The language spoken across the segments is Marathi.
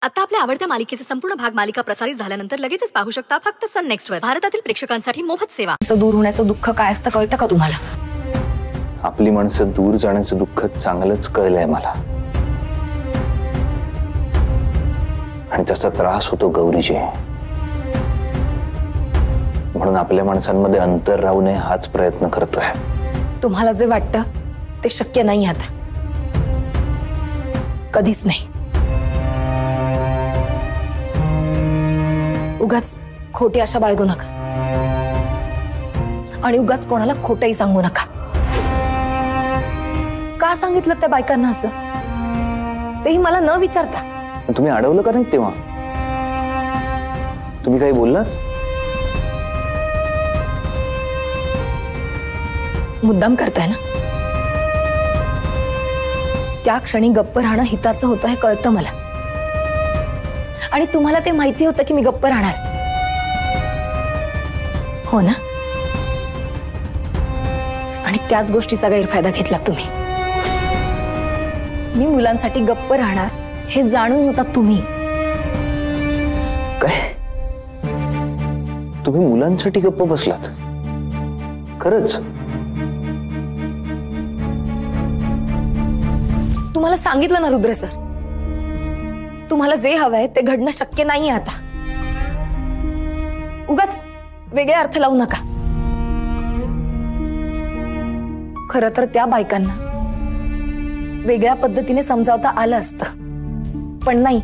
आता आपल्या आवडत्या मालिकेचे संपूर्ण भाग मालिका प्रसारित झाल्यानंतर लगेचच पाहू शकता फक्त सन नेक्स्ट वर। भारतातील प्रेक्षकांसाठी मोफत सेवा। दूर होण्याचं दुःख काय असतं कळतं का तुम्हाला? आपली माणसं दूर जाण्याचं दुःख चांगलंच कळलंय मला, आणि त्याचा त्रास होतो गौरीजी। म्हणून आपल्या माणसांमध्ये अंतर राहू नये हाच प्रयत्न करतोय। तुम्हाला जे वाटतं ते शक्य नाही, आता कधीच नाही। उगाच खोटी आशा बाळगू नका आणि उगाच कोणाला खोटंही सांगू नका। का सांगितलं त्या बायकांना असं तेही मला न विचारता? तुम्ही अडवलं का नाही तेव्हा? तुम्ही काही बोललात? मुद्दाम करताय ना? त्या क्षणी गप्प राहणं हिताचं होतं हे कळतं मला, आणि तुम्हाला ते माहिती होतं की मी गप्प राहणार, हो ना? आणि त्याच गोष्टीचा गैरफायदा घेतला तुम्ही। मी मुलांसाठी गप्प राहणार हे जाणून होता तुम्ही। काय तुम्ही मुलांसाठी गप्प बसलात? खरंच? तुम्हाला सांगितलं ना रुद्र सर, तुम्हाला जे हवंय ते घडणं शक्य नाहीये आता। उगाच वेगळे अर्थ लावू नका। खरं तर त्या बायकांना वेगळ्या पद्धतीने समजावता आलं असतं, पण नाही,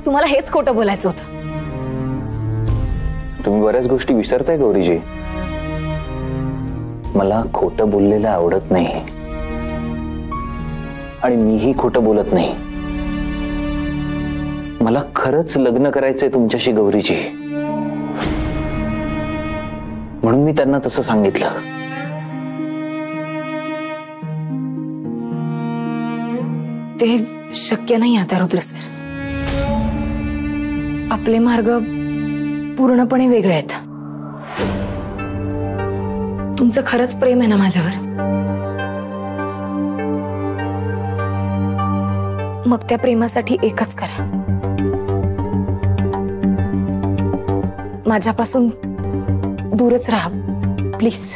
तुम्हाला हेच खोटं बोलायचं होतं। तुम्ही बऱ्याच गोष्टी विसरताय गौरीजी। मला खोटं बोललेलं आवडत नाही, आणि मीही खोटं बोलत नाही। मला खरंच लग्न करायचंय तुमच्याशी गौरीजी, म्हणून मी त्यांना तसं सांगितलं। ते शक्य नाही आता रुद्र सर। आपले मार्ग पूर्णपणे वेगळे आहेत। तुमचं खरंच प्रेम आहे ना माझ्यावर? मग त्या प्रेमासाठी एकच करा, माझ्यापासून दूरच राहा प्लीज।